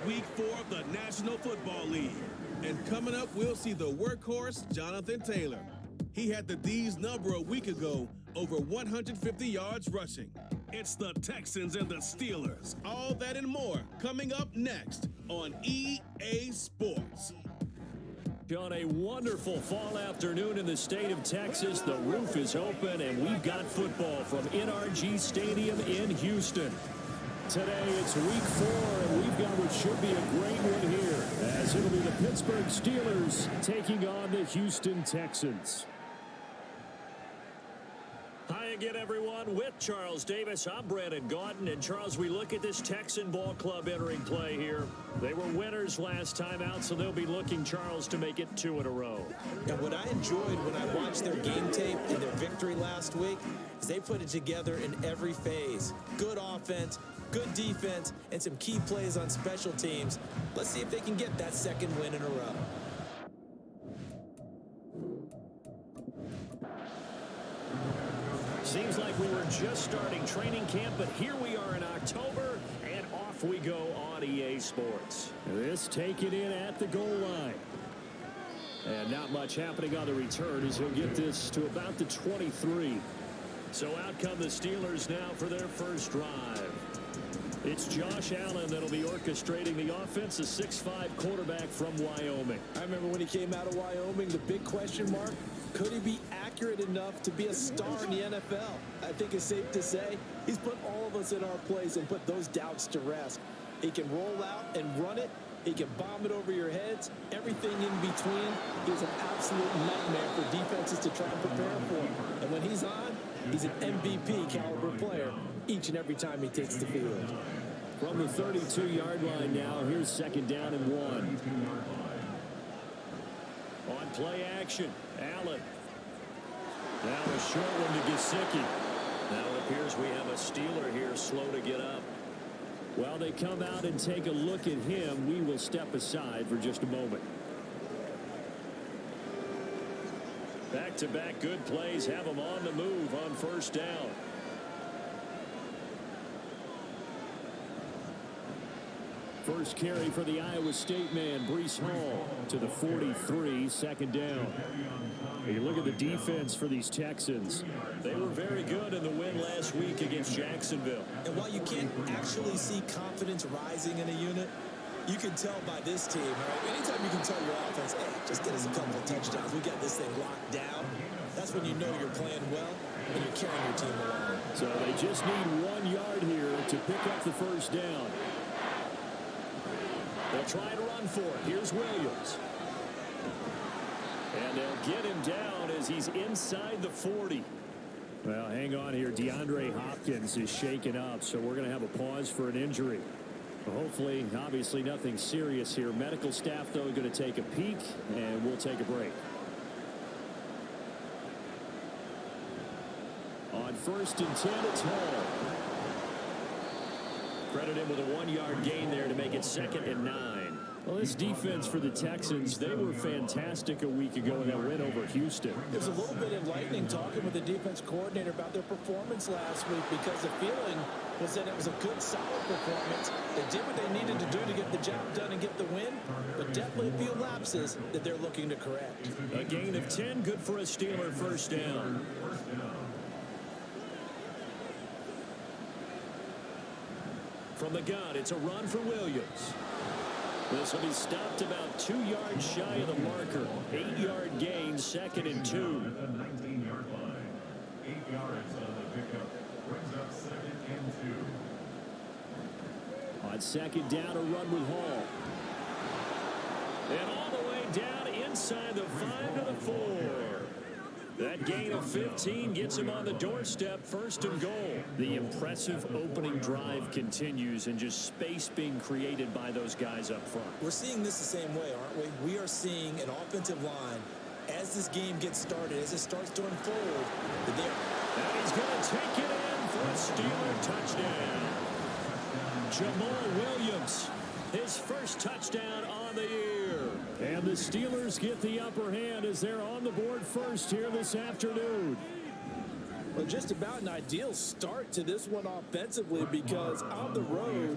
week 4 of the National Football League. And coming up, we'll see the workhorse, Jonathan Taylor. He had the D's number a week ago, over 150 yards rushing. It's the Texans and the Steelers. All that and more coming up next on EA Sports. On a wonderful fall afternoon in the state of Texas, the roof is open and we've got football from NRG Stadium in Houston. Today it's week 4 and we've got what should be a great one here, as it'll be the Pittsburgh Steelers taking on the Houston Texans. Hi again, everyone. With Charles Davis, I'm Brandon Gaudin. And Charles, we look at this Texan ball club entering play here. They were winners last time out, so they'll be looking, Charles, to make it 2 in a row. And what I enjoyed when I watched their game tape and their victory last week is they put it together in every phase. Good offense, good defense, and some key plays on special teams. Let's see if they can get that second win in a row. Seems like we were just starting training camp, but here we are in October, and off we go on EA Sports. This taken in at the goal line. And not much happening on the return as he'll get this to about the 23. So out come the Steelers now for their first drive. It's Josh Allen that'll be orchestrating the offense, a 6'5" quarterback from Wyoming. I remember when he came out of Wyoming, the big question mark, could he be accurate enough to be a star in the NFL? I think it's safe to say he's put all of us in our place and put those doubts to rest. He can roll out and run it. He can bomb it over your heads. Everything in between is an absolute nightmare for defenses to try and prepare for. And when he's on, he's an MVP caliber player each and every time he takes the field. From the 32-yard line now, here's second down and 1. On play action, Allen. Now a short one to Gesicki. Now it appears we have a Steeler here slow to get up. While they come out and take a look at him, we will step aside for just a moment. Back-to-back good plays have them on the move on first down. First carry for the Iowa State man, Breece Hall, to the 43, second down. You look at the defense for these Texans. They were very good in the win last week against Jacksonville. And while you can't actually see confidence rising in a unit, you can tell by this team, right? Anytime you can tell your offense, hey, just get us a couple of touchdowns. We got this thing locked down. That's when you know you're playing well and you're carrying your team along. So they just need 1 yard here to pick up the first down. They'll try to run for it. Here's Williams. And they'll get him down as he's inside the 40. Well, hang on here. DeAndre Hopkins is shaken up, so we're going to have a pause for an injury. Hopefully, obviously nothing serious here. Medical staff, though, going to take a peek, and we'll take a break. On first and 10, it's Hall. Credit him with a 1 yard gain there to make it second and 9. Well, this defense for the Texans, they were fantastic a week ago in that win over Houston. It was a little bit enlightening talking with the defense coordinator about their performance last week, because the feeling was that it was a good, solid performance. They did what they needed to do to get the job done and get the win, but definitely a few lapses that they're looking to correct. A gain of 10, good for a Steeler first down. From the gun, it's a run for Williams. This will be stopped about 2 yards shy of the marker. 8-yard gain, second and 2. 19-yard line. 8 yards on the pickup. Brings up second and 2. On second down, a run with Hall. And all the way down inside the 5 to the 4. That gain of 15 gets him on the doorstep, first and goal. The impressive opening drive continues, and just space being created by those guys up front. We're seeing this the same way, aren't we? We are seeing an offensive line, as this game gets started, as it starts to unfold, and he's going to take it in for a Steeler touchdown. Jamal Williams, his first touchdown on the year. And the Steelers get the upper hand as they're on the board first here this afternoon. Well, just about an ideal start to this one offensively, because on the road,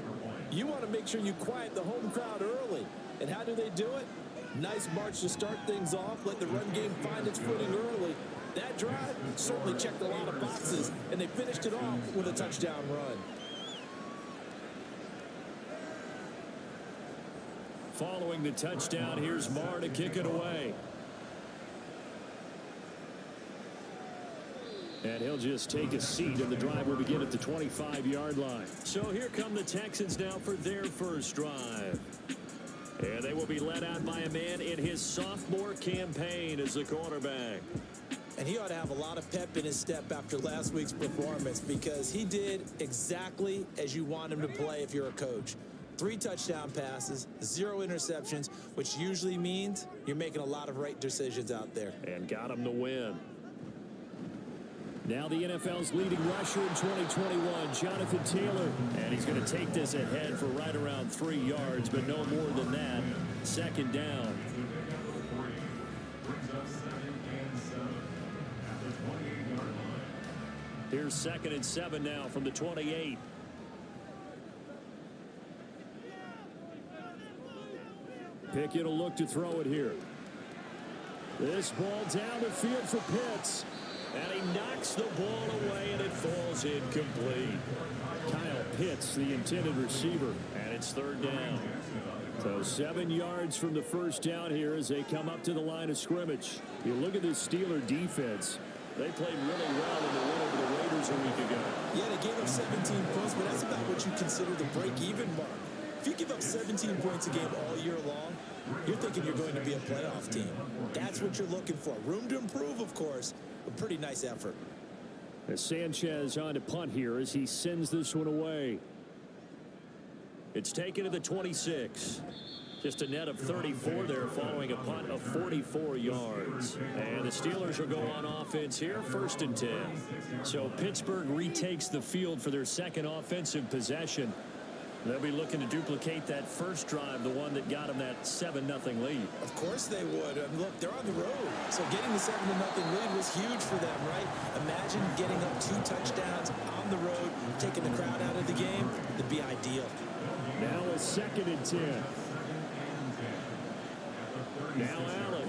You want to make sure you quiet the home crowd early. And how do they do it? Nice march to start things off. Let the run game find its footing early. That drive certainly checked a lot of boxes, and they finished it off with a touchdown run. Following the touchdown, here's Marr to kick it away. And he'll just take a seat, and the drive will begin at the 25-yard line. So here come the Texans now for their first drive. And they will be led out by a man in his sophomore campaign as the quarterback. And he ought to have a lot of pep in his step after last week's performance, because he did exactly as you want him to play if you're a coach. 3 touchdown passes, 0 interceptions, which usually means you're making a lot of right decisions out there. And got him to win. Now the NFL's leading rusher in 2021, Jonathan Taylor. And he's going to take this ahead for right around 3 yards, but no more than that. Second down. Here's 2nd and 7 now from the 28. Pickett will look to throw it here. This ball down the field for Pitts. And he knocks the ball away, and it falls incomplete. Kyle Pitts, the intended receiver, and it's 3rd down. So 7 yards from the first down here as they come up to the line of scrimmage. You look at this Steeler defense. They played really well in the win over the Raiders a week ago. Yeah, they gave up 17 points, but that's about what you consider the break-even mark. If you give up 17 points a game all year long, you're thinking you're going to be a playoff team. That's what you're looking for. Room to improve, of course, but pretty nice effort. As Sanchez on to punt here as he sends this one away. It's taken to the 26. Just a net of 34 there following a punt of 44 yards. And the Steelers will go on offense here, 1st and 10. So Pittsburgh retakes the field for their second offensive possession. They'll be looking to duplicate that first drive, the one that got them that 7-0 lead. Of course they would. Look, they're on the road. So getting the 7-0 lead was huge for them, right? Imagine getting up 2 touchdowns on the road, taking the crowd out of the game. It'd be ideal. Now a 2nd and 10. Now Allen.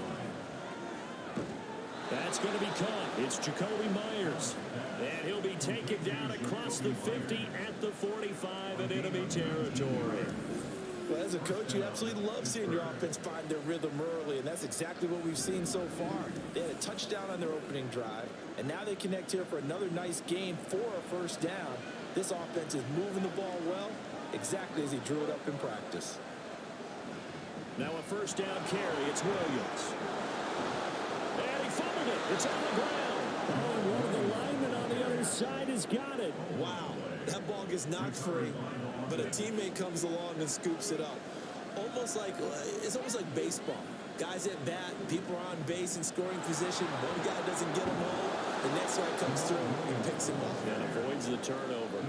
That's going to be caught. It's Jacoby Myers. And he'll be taken down across the 50 at the 45 in enemy territory. Well, as a coach, you absolutely love seeing your offense find their rhythm early, and that's exactly what we've seen so far. They had a touchdown on their opening drive, and now they connect here for another nice gain for a 1st down. This offense is moving the ball well, exactly as he drew it up in practice. Now a 1st down carry. It's Williams. And he fumbled it. It's on the ground. Oh, and one of the linemen on the other side has got it. Wow, that ball gets knocked free, but a teammate comes along and scoops it up. It's almost like baseball. Guys at bat, people are on base in scoring position. One guy doesn't get him home. The next guy comes through and picks him up. And avoids the turnover.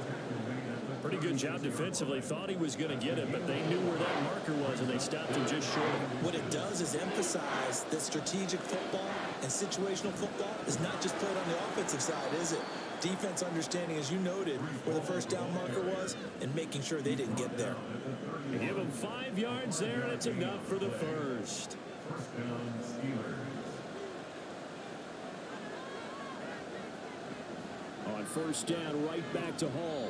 Pretty good job defensively. Thought he was going to get it, but they knew where that marker was, and they stopped him just short. What it does is emphasize that strategic football and situational football is not just played on the offensive side, is it? Defense understanding, as you noted, where the 1st down marker was and making sure they didn't get there. They give him 5 yards there, and it's enough for the first. 1st down, Steelers. On 1st down, right back to Hall.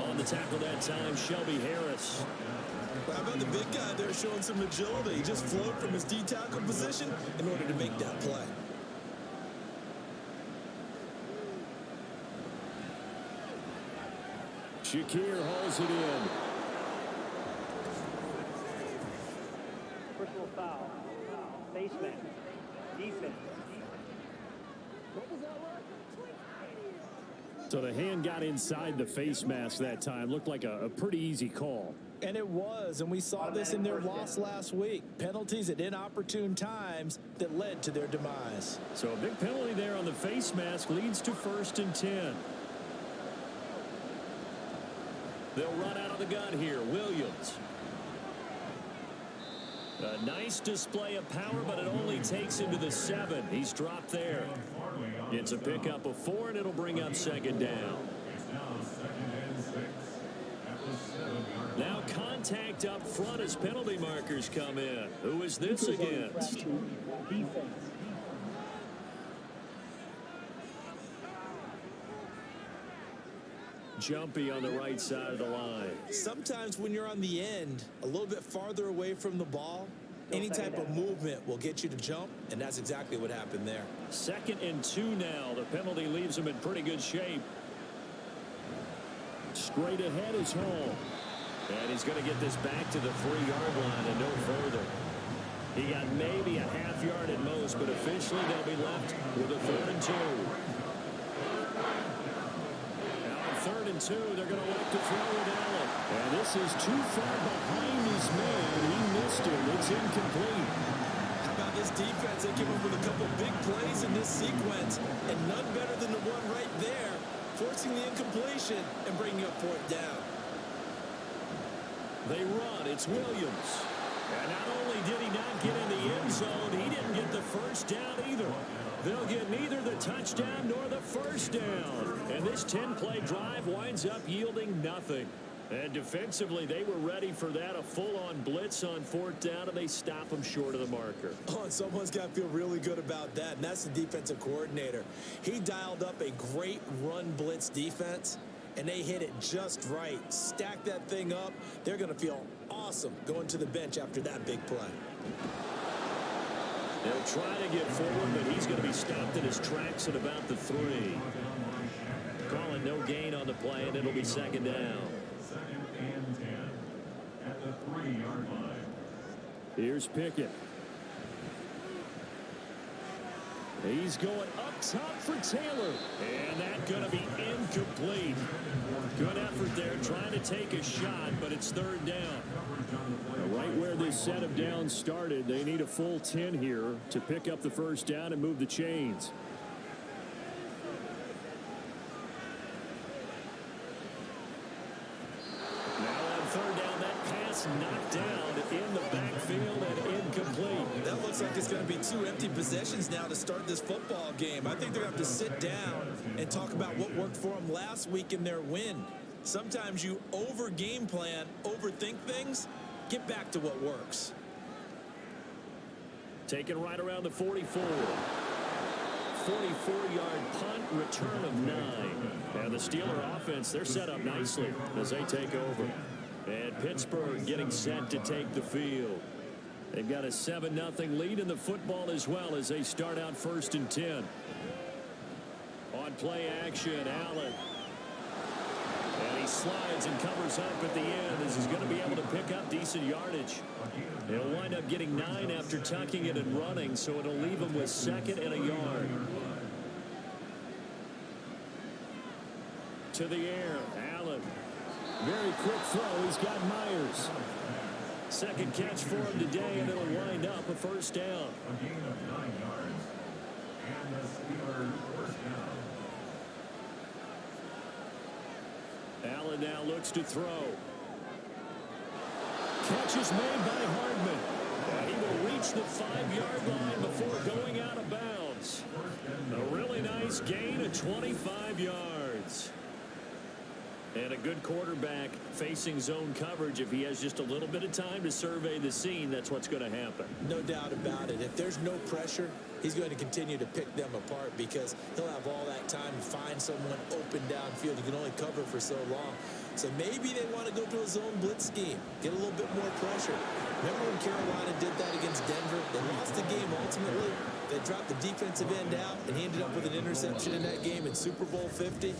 On the tackle that time, Shelby Harris. How about the big guy there showing some agility? He just flowed from his D-tackle position in order to make that play. Shakir hauls it in. Personal foul. Face man. Defense. So the hand got inside the face mask that time. Looked like a pretty easy call. And it was, and we saw this in their loss last week. Penalties at inopportune times that led to their demise. So a big penalty there on the face mask leads to 1st and 10. They'll run out of the gun here. Williams. A nice display of power, but it only takes him to the 7. He's dropped there. It's a pickup of 4, and it'll bring up 2nd down. Now contact up front as penalty markers come in. Who is this against? Jumpy on the right side of the line. Sometimes when you're on the end, a little bit farther away from the ball, any type of movement will get you to jump, and that's exactly what happened there. 2nd and 2 now. The penalty leaves him in pretty good shape. Straight ahead is Hall. And he's going to get this back to the 3-yard line and no further. He got maybe a half yard at most, but officially they'll be left with a 3rd and 2. Now on 3rd and 2, they're going to look to throw it Allen. And this is too far behind his man. He missed it. It's incomplete. How about this defense? They came up with a couple big plays in this sequence, and none better than the one right there, forcing the incompletion and bringing up 4th down. They run. It's Williams. And not only did he not get in the end zone, he didn't get the first down either. They'll get neither the touchdown nor the first down. And this 10-play drive winds up yielding nothing. And defensively, they were ready for that, a full-on blitz on 4th down, and they stop them short of the marker. Oh, and someone's got to feel really good about that, and that's the defensive coordinator. He dialed up a great run blitz defense, and they hit it just right. Stack that thing up. They're going to feel awesome going to the bench after that big play. They'll try to get forward, but he's going to be stopped in his tracks at about the 3. Calling no gain on the play, and it'll be 2nd down. 2nd and 10 at the 3-yard line. Here's Pickett. He's going up top for Taylor. And that's going to be incomplete. Good effort there, trying to take a shot, but it's 3rd down. Right where this set of downs started, they need a full 10 here to pick up the first down and move the chains. Knocked down in the backfield and incomplete. That looks like it's going to be 2 empty possessions now to start this football game. I think they're going to have to sit down and talk about what worked for them last week in their win. Sometimes you over-game plan, overthink things. Get back to what works. Taken right around the 44. 44-yard punt, return of 9. And the Steeler offense, they're set up nicely as they take over. And Pittsburgh getting set to take the field. They've got a 7-0 lead in the football as well as they start out 1st and 10. On play action, Allen. And he slides and covers up at the end as he's going to be able to pick up decent yardage. He'll wind up getting 9 after tucking it and running, so it'll leave him with 2nd and a yard. To the air, Allen. Very quick throw. He's got Myers. 2nd catch for him today, and it'll wind up a 1st down. A gain of 9 yards. And the Steelers' 1st down. Allen now looks to throw. Catch is made by Hardman. And he will reach the 5-yard line before going out of bounds. A really nice gain of 25 yards. And a good quarterback facing zone coverage. If he has just a little bit of time to survey the scene, that's what's going to happen. No doubt about it. If there's no pressure, he's going to continue to pick them apart because he'll have all that time to find someone open downfield. You can only cover for so long. So maybe they want to go to a zone blitz scheme, get a little bit more pressure. Remember when Carolina did that against Denver? They lost the game ultimately. They dropped the defensive end out, and he ended up with an interception in that game in Super Bowl 50.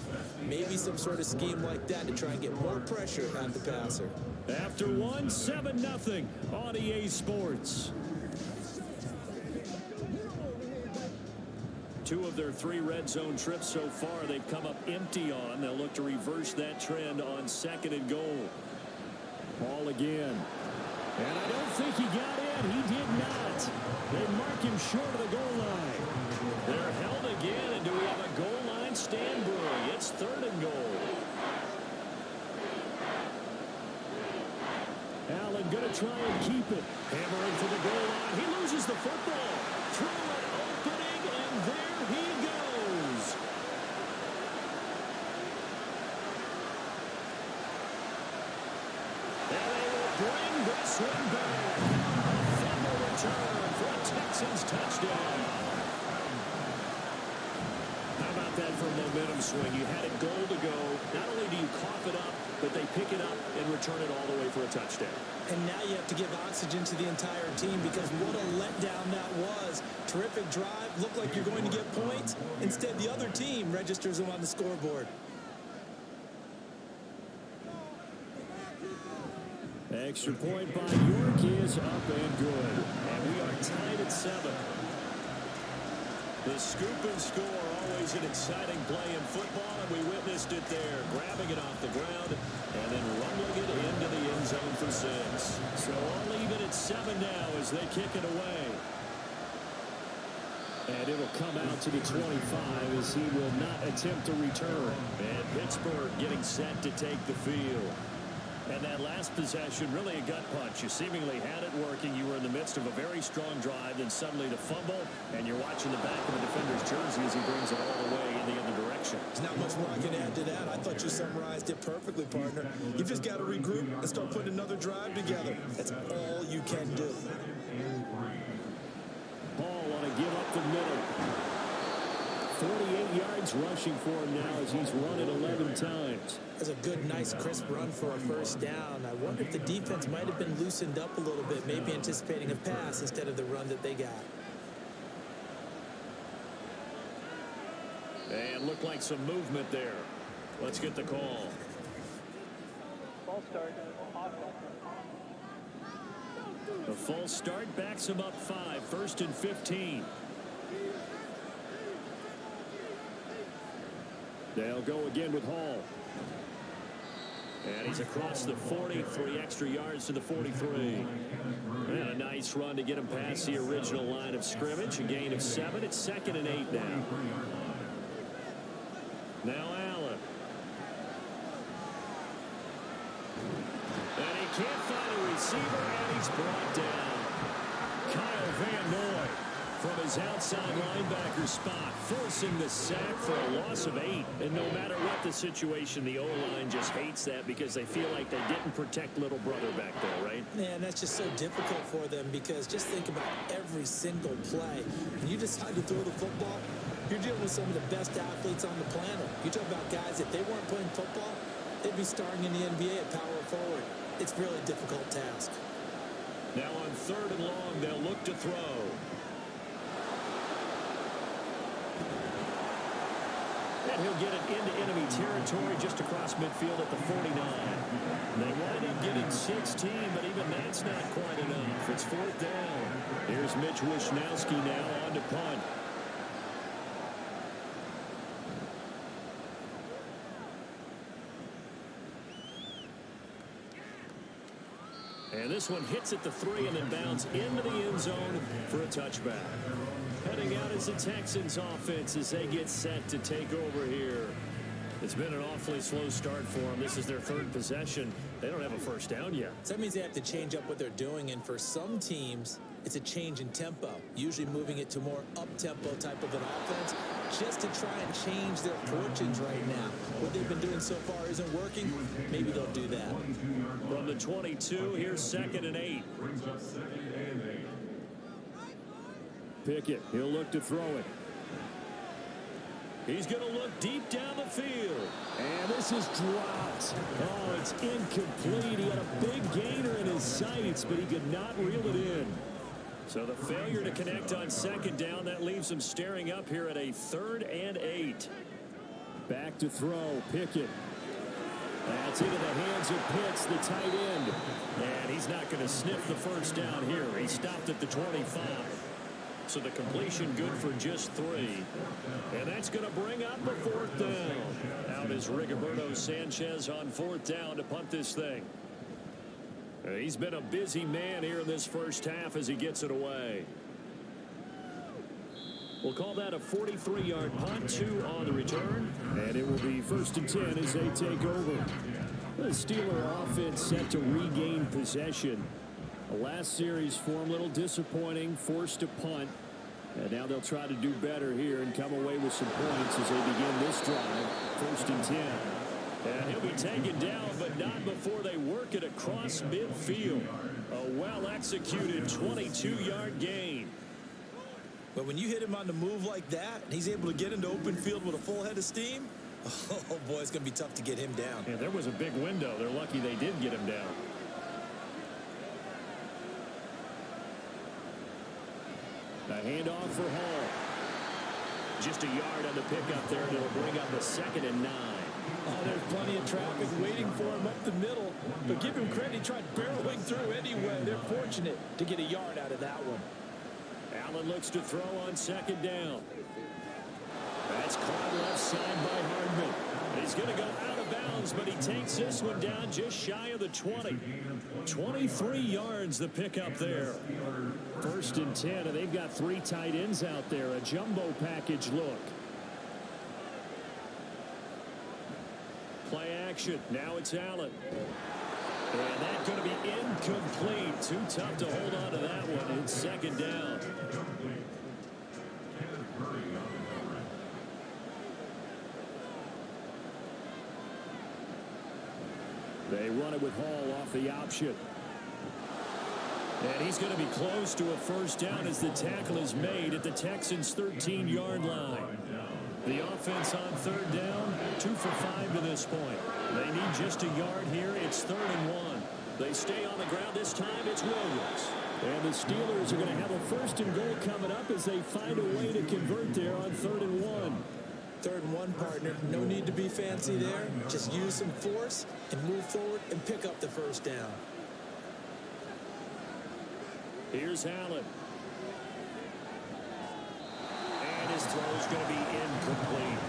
Maybe some sort of scheme like that to try and get more pressure at the passer. After 7-0 on EA Sports. 2 of their 3 red zone trips so far they've come up empty on. They'll look to reverse that trend on 2nd and goal. Ball again. And I don't think he got in. He did not. They mark him short of the goal line. They're held again, and do we have a goal line stand brewing? It's 3rd and goal. Allen going to try and keep it. Hammering for the goal line. He loses the football. Through an opening, and there he goes. And they will Texans touchdown. How about that for a momentum swing? You had a goal to go. Not only do you cough it up, but they pick it up and return it all the way for a touchdown. And now you have to give oxygen to the entire team because what a letdown that was. Terrific drive. Looked like you're going to get points. Instead, the other team registers them on the scoreboard. Extra point by York is up and good. And we are tied at 7. The scoop and score, always an exciting play in football, and we witnessed it there, grabbing it off the ground and then rumbling it into the end zone for 6. So all even at 7 now as they kick it away. And it'll come out to the 25 as he will not attempt to return. And Pittsburgh getting set to take the field. And that last possession, really a gut punch. You seemingly had it working. You were in the midst of a very strong drive, then suddenly the fumble, and you're watching the back of the defender's jersey as he brings it all the way in the other direction. There's not much more I can add to that. I thought you summarized it perfectly, partner. You've just got to regroup and start putting another drive together. That's all you can do. Ball want to give up the middle. 48 yards rushing for him now as he's run it 11 times. That's a good, nice, crisp run for a first down. I wonder if the defense might have been loosened up a little bit, maybe anticipating a pass instead of the run that they got. And looked like some movement there. Let's get the call. False start. The false start backs him up 5. 1st and 15. They'll go again with Hall. And he's across the 43 extra yards to the 43. And a nice run to get him past the original line of scrimmage. A gain of 7. It's 2nd and 8 now. Now Allen. And he can't find a receiver, and he's brought down. Kyle Van Noy from his outside linebacker spot, forcing the sack for a loss of 8. And no matter what the situation, the O-line just hates that because they feel like they didn't protect little brother back there, right? Man, that's just so difficult for them because just think about every single play. When you decide to throw the football, you're dealing with some of the best athletes on the planet. You talk about guys, if they weren't playing football, they'd be starring in the NBA at power forward. It's a really difficult task. Now on 3rd and long, they'll look to throw. And he'll get it into enemy territory just across midfield at the 49. They wind up getting 16, but even that's not quite enough. It's 4th down. Here's Mitch Wishnowski now on to punt. And this one hits at the 3 and then bounds into the end zone for a touchback. Heading out is the Texans offense as they get set to take over here. It's been an awfully slow start for them. This is their 3rd possession. They don't have a first down yet. So that means they have to change up what they're doing, and for some teams, it's a change in tempo, usually moving it to more up-tempo type of an offense, just to try and change their fortunes right now. What they've been doing so far isn't working. Maybe they'll do that. From the 22, here's 2nd and 8. Pickett, he'll look to throw it. He's going to look deep down the field. And this is dropped. Oh, it's incomplete. He had a big gainer in his sights, but he could not reel it in. So the failure to connect on 2nd down, that leaves him staring up here at a 3rd and 8. Back to throw, Pickett. That's into the hands of Pitts, the tight end. And he's not going to sniff the first down here. He stopped at the 25. So the completion good for just 3. And that's going to bring up a 4th down. Out is Rigoberto Sanchez on 4th down to punt this thing. He's been a busy man here in this first half as he gets it away. We'll call that a 43-yard punt, 2 on the return. And it will be 1st and 10 as they take over. The Steeler offense set to regain possession. The last series for him, a little disappointing, forced to punt. And now they'll try to do better here and come away with some points as they begin this drive. 1st and 10. And he'll be taken down, but not before they work it across midfield. A well-executed 22-yard gain. But when you hit him on the move like that, and he's able to get into open field with a full head of steam, oh, boy, it's going to be tough to get him down. Yeah, there was a big window. They're lucky they did get him down. A handoff for Hall. Just a yard on the pickup there, and it'll bring up a 2nd and 9. Oh, there's plenty of traffic waiting for him up the middle. But give him credit, he tried barreling through anyway. They're fortunate to get a yard out of that one. Allen looks to throw on 2nd down. That's caught left side by Hardman. He's going to go out of bounds, but he takes this one down just shy of the 20. 23 yards the pickup there. 1st and 10, and they've got 3 tight ends out there. A jumbo package look. Play action. Now it's Allen. And that's going to be incomplete. Too tough to hold on to that one. It's 2nd down. They run it with Hall off the option. And he's going to be close to a 1st down as the tackle is made at the Texans' 13-yard line. The offense on 3rd down, 2 for 5 to this point. They need just a yard here. It's 3rd and 1. They stay on the ground. This time it's Williams. And the Steelers are going to have a 1st and goal coming up as they find a way to convert there on 3rd and 1. 3rd and 1, partner. No need to be fancy there. Just use some force and move forward and pick up the 1st down. Here's Allen. And his throw is going to be incomplete.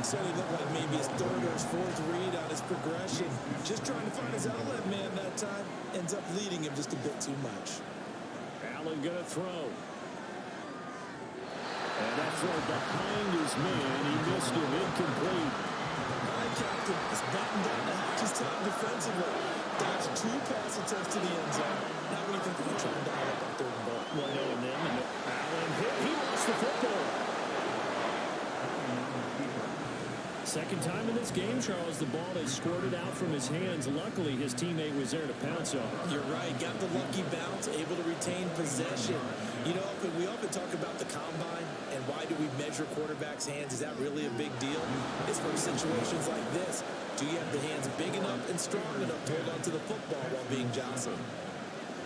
So he looked like maybe his 3rd or his 4th read on his progression. Just trying to find his outlet man that time. Ends up leading him just a bit too much. Allen going to throw. And that throw behind his man. He missed him. Incomplete. All right, Captain. It's batting down to half his time defensively. That's 2 pass attempts to the end zone. Now what do you think they're trying to dial up on 3rd and goal? Well, knowing them, and Allen hit. He lost the football. 2nd time in this game, Charles, the ball has squirted out from his hands. Luckily, his teammate was there to pounce on it. You're right. Got the lucky bounce, able to retain possession. You know, we often talk about the combine and why do we measure quarterbacks' hands? Is that really a big deal? It's for situations like this. Do you have the hands big enough and strong enough to hold on to the football while being jostled?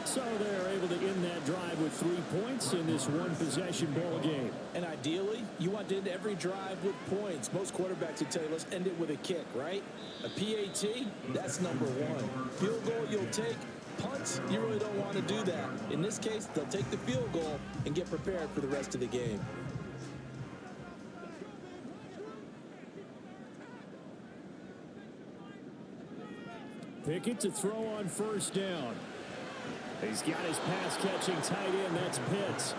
So they're able to end that drive with 3 points in this one-possession ball game. And ideally, you want to end every drive with points. Most quarterbacks would tell you, let's end it with a kick, right? A PAT, that's number 1. Field goal, you'll take. Punts, you really don't want to do that. In this case, they'll take the field goal and get prepared for the rest of the game. Pickett to throw on 1st down. He's got his pass-catching tight end. That's Pitts.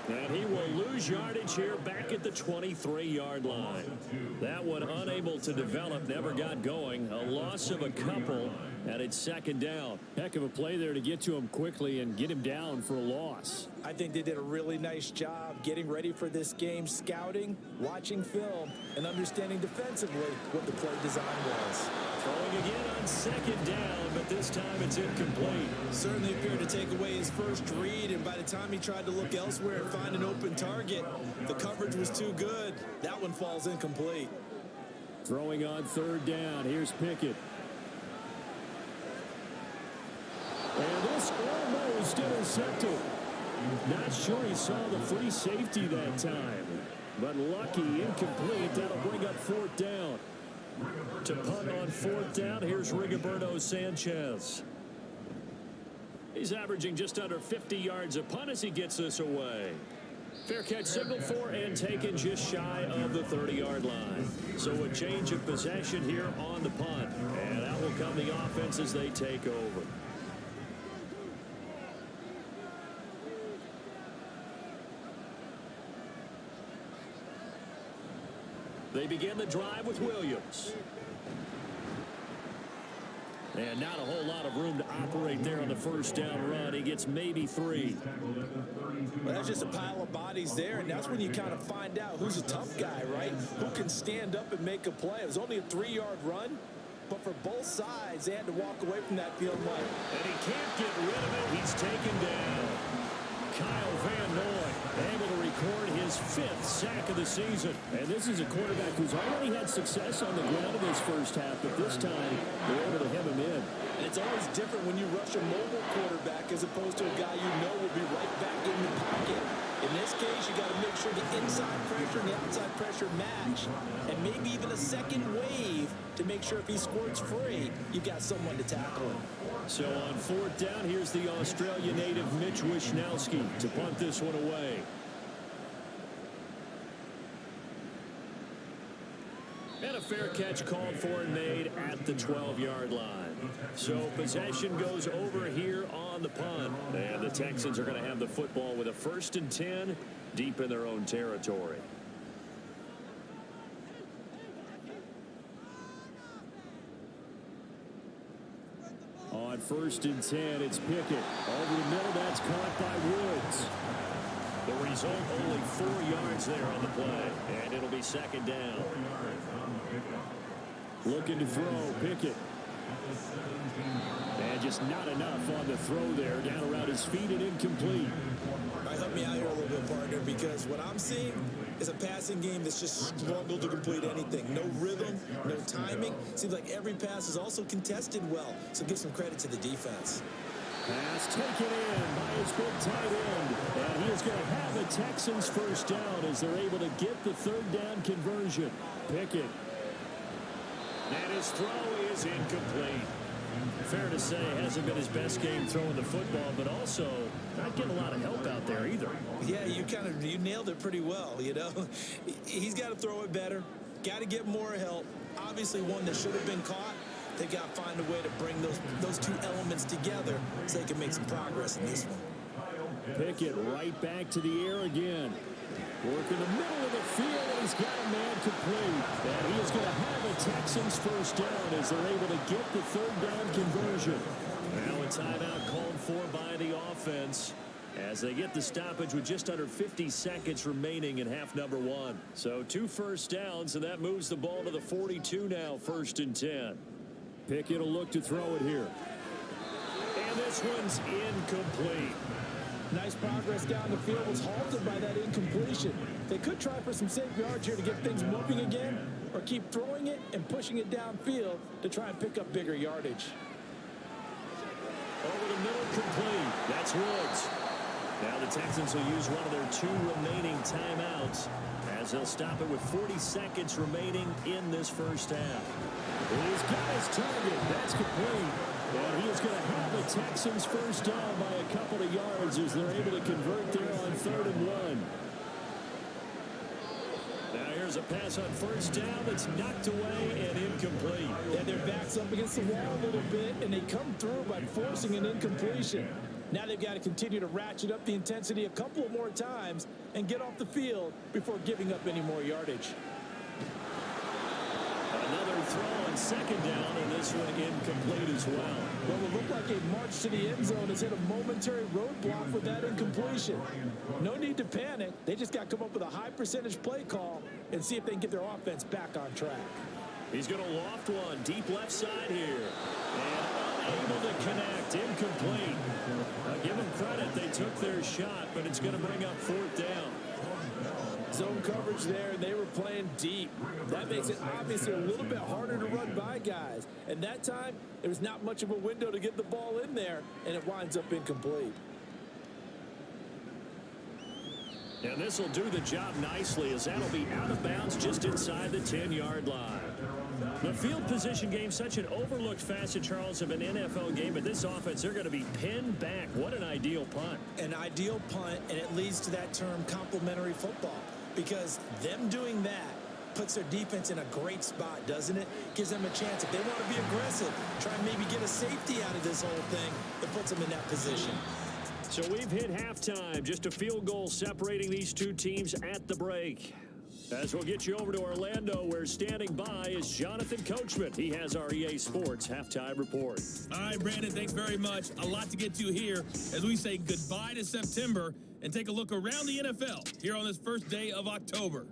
And he will lose yardage here back at the 23-yard line. That one unable to develop, never got going. A loss of a couple, and it's 2nd down. Heck of a play there to get to him quickly and get him down for a loss. I think they did a really nice job getting ready for this game, scouting, watching film, and understanding defensively what the play design was. Throwing again on 2nd down, but this time it's incomplete. Certainly appeared to take away his first read, and by the time he tried to look elsewhere and find an open target, the coverage was too good. That one falls incomplete. Throwing on 3rd down. Here's Pickett. And this almost intercepted. Not sure he saw the free safety that time, but lucky, incomplete. That'll bring up 4th down. To punt on 4th down, here's Rigoberto Sanchez. He's averaging just under 50 yards a punt as he gets this away. Fair catch signal for and taken just shy of the 30-yard line. So a change of possession here on the punt. And that will come the offense as they take over. They begin the drive with Williams. And not a whole lot of room to operate there on the 1st down run. He gets maybe 3. Well, that's just a pile of bodies there, and that's when you kind of find out who's a tough guy, right? Who can stand up and make a play. It was only a 3-yard run, but for both sides, they had to walk away from that field like. And he can't get rid of it. He's taken down. Kyle Van Noy able to record sack of the season. And this is a quarterback who's already had success on the ground in his first half, but this time they're able to hem him in. And it's always different when you rush a mobile quarterback as opposed to a guy you know will be right back in the pocket. In this case, you got to make sure the inside pressure and the outside pressure match, and maybe even a second wave to make sure if he squirts free, you've got someone to tackle him. So on fourth down, here's the Australia native Mitch Wishnowski to punt this one away. And a fair catch called for and made at the 12-yard line. So possession goes over here on the punt. And the Texans are going to have the football with a 1st and 10 deep in their own territory. On 1st and 10, it's Pickett. Over the middle, that's caught by Woods. The result, only 4 yards there on the play. And it'll be 2nd down. Looking to throw, Pickett. And just not enough on the throw there. Down around his feet and incomplete. All right, help me out here a little bit, partner, because what I'm seeing is a passing game that's just struggled to complete anything. No rhythm, no timing. Seems like every pass is also contested well. So give some credit to the defense. Pass taken in by his big tight end. And he is going to have a Texans first down as they're able to get the 3rd down conversion. Pickett. And his throw is incomplete. Fair to say, hasn't been his best game throwing the football, but also not getting a lot of help out there either. Yeah, you nailed it pretty well, you know. He's got to throw it better. Got to get more help. Obviously one that should have been caught. They got to find a way to bring those two elements together so they can make some progress in this one. Pickett right back to the air again. Work in the middle of the field, and he's got a man complete. And he is going to have a Texans first down as they're able to get the 3rd down conversion. Now a timeout called for by the offense as they get the stoppage with just under 50 seconds remaining in half number 1. So 2 first downs, and that moves the ball to the 42 now, 1st and 10. Pickett will look to throw it here. And this one's incomplete. Nice progress down the field was halted by that incompletion. They could try for some safe yards here to get things moving again, or keep throwing it and pushing it downfield to try and pick up bigger yardage. Over the middle, complete. That's Woods. Now the Texans will use one of their 2 remaining timeouts as they'll stop it with 40 seconds remaining in this first half. He's got his target. That's complete. And he is going to have the Texans first down by a couple of yards as they're able to convert there on 3rd and 1. Now here's a pass on 1st down that's knocked away and incomplete. Yeah, their back's up against the wall a little bit, and they come through by forcing an incompletion. Now they've got to continue to ratchet up the intensity a couple of more times and get off the field before giving up any more yardage. Another throw on 2nd down, and this one incomplete as well. Well, it looked like a march to the end zone has hit a momentary roadblock with that incompletion. No need to panic. They just got to come up with a high percentage play call and see if they can get their offense back on track. He's going to loft one deep left side here. And unable to connect. Incomplete. Give them credit. They took their shot, but it's going to bring up 4th down. Zone coverage there, and they were playing deep. That makes it obviously a little bit harder to run by guys. And that time, there was not much of a window to get the ball in there, and it winds up incomplete. And this will do the job nicely as that'll be out of bounds just inside the 10-yard line. The field position game, such an overlooked facet, Charles, of an NFL game. But this offense, they're going to be pinned back. What an ideal punt. An ideal punt, and it leads to that term complementary football. Because them doing that puts their defense in a great spot, doesn't it? Gives them a chance. If they want to be aggressive, try and maybe get a safety out of this whole thing, it puts them in that position. So we've hit halftime. Just a field goal separating these two teams at the break. As we'll get you over to Orlando, where standing by is Jonathan Coachman. He has our EA Sports halftime report. All right, Brandon, thanks very much. A lot to get to here as we say goodbye to September and take a look around the NFL here on this first day of October.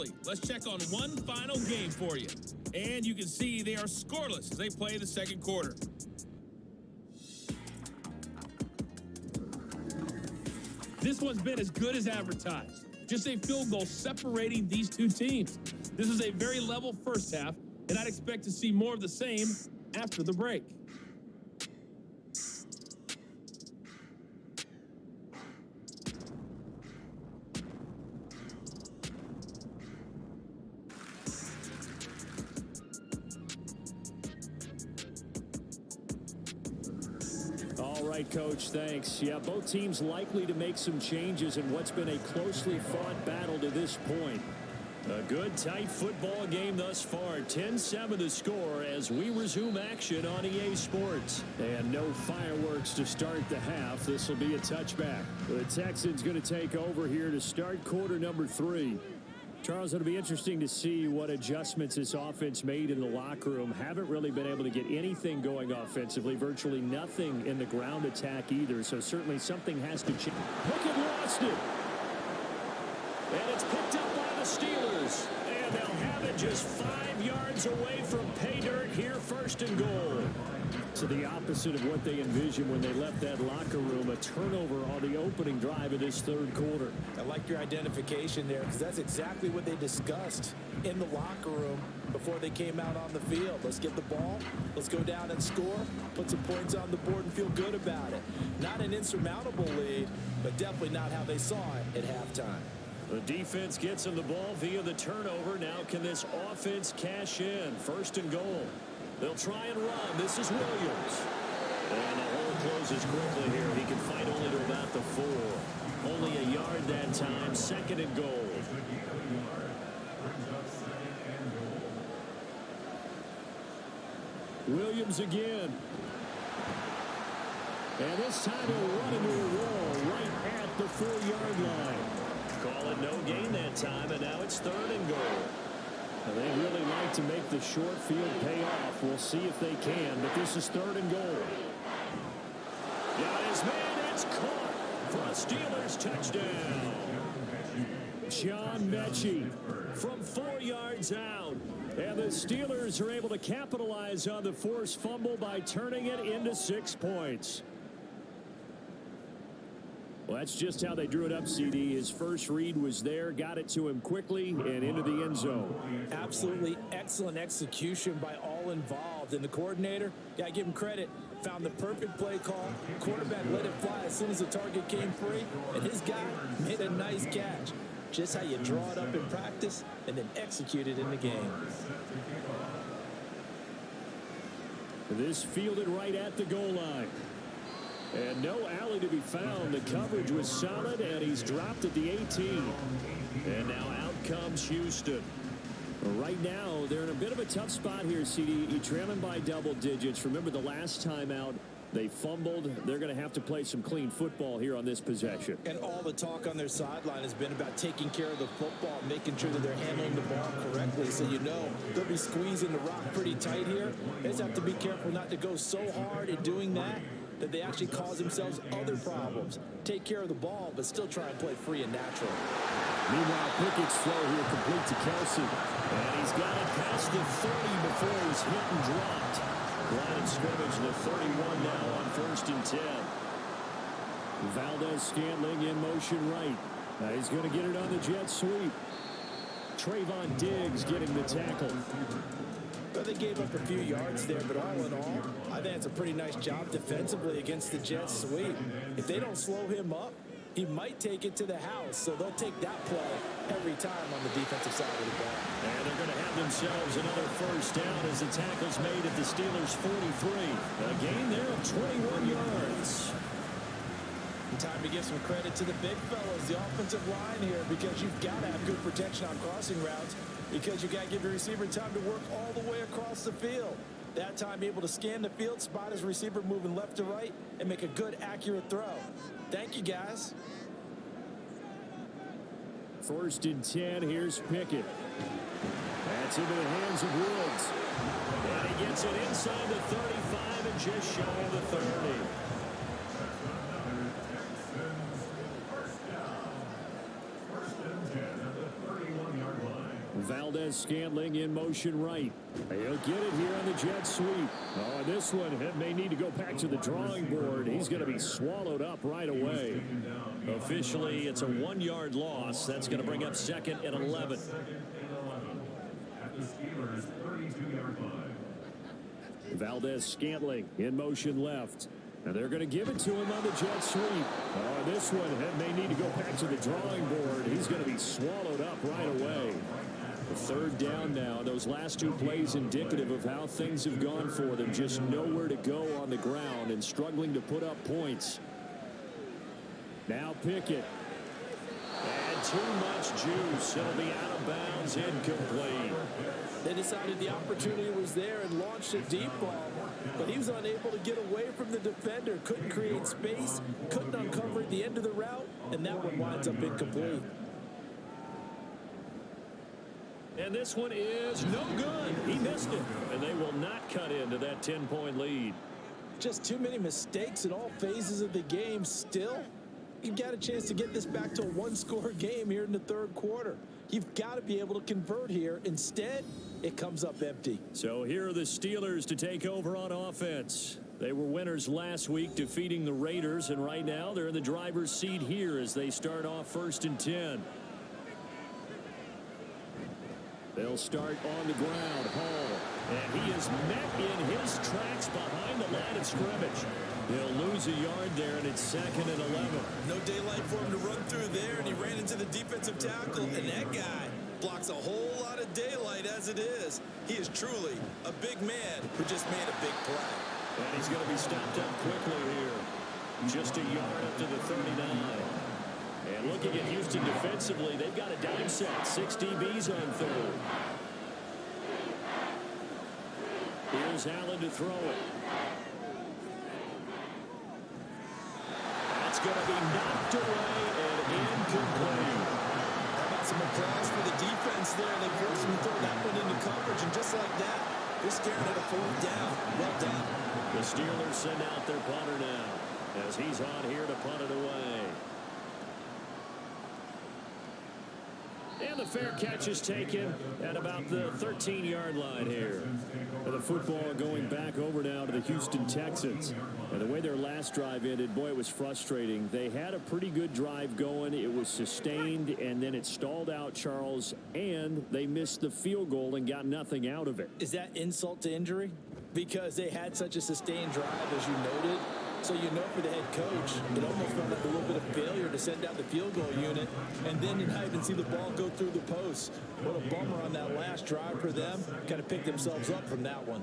closely. Let's check on one final game for you. And you can see they are scoreless as they play the second quarter. This one's been as good as advertised. Just a field goal separating these two teams. This is a very level first half, and I'd expect to see more of the same after the break. All right, Coach, thanks. Yeah, both teams likely to make some changes in what's been a closely fought battle to this point. A good, tight football game thus far. 10-7 the score as we resume action on EA Sports. And no fireworks to start the half. This will be a touchback. The Texans going to take over here to start quarter number 3. Charles, it'll be interesting to see what adjustments this offense made in the locker room. Haven't really been able to get anything going offensively. Virtually nothing in the ground attack either. So certainly something has to change. Pickett lost it. And it's picked up by the Steelers. And they'll have it just 5 yards away from pay dirt here, first and goal. So the opposite of what they envisioned when they left that locker room, a turnover on the opening drive of this third quarter. I like your identification there because that's exactly what they discussed in the locker room before they came out on the field. Let's get the ball, let's go down and score, put some points on the board and feel good about it. Not an insurmountable lead, but definitely not how they saw it at halftime. The defense gets him the ball via the turnover. Now can this offense cash in? First and goal. They'll try and run. This is Williams. And the hole closes quickly here. He can fight only to about the 4. Only a yard that time. Second and goal. Williams again. And this time he'll run into a wall right at the 4-yard line. Call it no gain that time, and now it's third and goal. They really like to make the short field pay off. We'll see if they can, but this is third and goal. Got his man, it's caught for a Steelers touchdown. John Mechie from 4 yards out. And the Steelers are able to capitalize on the forced fumble by turning it into 6 points. Well, that's just how they drew it up, CD. His first read was there, got it to him quickly, and into the end zone. Absolutely excellent execution by all involved. And the coordinator, got to give him credit, found the perfect play call. Quarterback let it fly as soon as the target came free, and his guy made a nice catch. Just how you draw it up in practice and then execute it in the game. This fielded right at the goal line. And no alley to be found. The coverage was solid, and he's dropped at the 18. And now out comes Houston. Right now, they're in a bit of a tough spot here, CD. You're trailing by double digits. Remember the last time out, they fumbled. They're going to have to play some clean football here on this possession. And all the talk on their sideline has been about taking care of the football, making sure that they're handling the ball correctly. So you know they'll be squeezing the rock pretty tight here. They just have to be careful not to go so hard in doing that they actually cause themselves other problems. Take care of the ball, but still try and play free and natural. Meanwhile, Pickett's throw here complete to Kelsey. And he's got it past the 30 before he's hit and dropped. Line of scrimmage, the 31 now on 1st and 10. Valdez-Scantling in motion right. He's going to get it on the jet sweep. Trayvon Diggs getting the tackle. Well, they gave up a few yards there, but all in all, I think it's a pretty nice job defensively against the jet sweep. If they don't slow him up, he might take it to the house, so they'll take that play every time on the defensive side of the ball. And they're going to have themselves another first down as the tackle's made at the Steelers' 43. A gain there of 21 yards. Time to give some credit to the big fellas, the offensive line here, because you've got to have good protection on crossing routes, because you've got to give your receiver time to work all the way across the field. That time able to scan the field, spot his receiver moving left to right, and make a good, accurate throw. Thank you, guys. 1st and 10, here's Pickett. That's into the hands of Woods. And he gets it inside the 35 and just shy of the 30. First and 10 at the 31-yard line. Valdez-Scantling in motion right. He'll get it here on the jet sweep. Oh, this one may need to go back to the drawing board. He's going to be swallowed up right away. Officially, it's a 1-yard loss. That's going to bring up 2nd and 11. At the Steelers' 32-yard line. Valdez-Scantling in motion left. And they're going to give it to him on the jet sweep. Oh, this one may need to go back to the drawing board. He's going to be swallowed up right away. The 3rd down now. Those last 2 plays indicative of how things have gone for them. Just nowhere to go on the ground and struggling to put up points. Now Pickett. And too much juice. It'll be out of bounds, incomplete. They decided the opportunity was there and launched a deep ball, but he was unable to get away from the defender, couldn't create space, couldn't uncover the end of the route, and that one winds up incomplete. And this one is no good. He missed it, and they will not cut into that 10-point lead. Just too many mistakes in all phases of the game. Still, you've got a chance to get this back to a 1-score game here in the 3rd quarter. You've got to be able to convert here. Instead, it comes up empty. So here are the Steelers to take over on offense. They were winners last week, defeating the Raiders, and right now they're in the driver's seat here as they start off 1st and 10. They'll start on the ground. Hall. And he is met in his tracks behind the line of scrimmage. He'll lose a yard there, and it's 2nd and 11. No daylight for him to run through there, and he ran into the defensive tackle, and that guy blocks a whole lot of daylight as it is. He is truly a big man who just made a big play. And he's going to be stopped up quickly here. Just a yard up to the 39. And looking at Houston defensively, they've got a dime set. 6 DBs on 3rd. Here's Allen to throw it. That's going to be knocked away and incomplete. How about some applause for the defense there? They forced him to throw that one into coverage, and just like that, they're staring at a 4th down. Well done. The Steelers send out their punter now as he's on here to punt it away. And the fair catch is taken at about the 13-yard line here. And the football going back over now to the Houston Texans. And the way their last drive ended, boy, it was frustrating. They had a pretty good drive going. It was sustained, and then it stalled out, Charles, and they missed the field goal and got nothing out of it. Is that insult to injury? Because they had such a sustained drive, as you noted. So you know for the head coach, it almost felt like a little bit of failure to send out the field goal unit, and then you not even see the ball go through the post. What a bummer on that last drive for them. Got to pick themselves up from that one.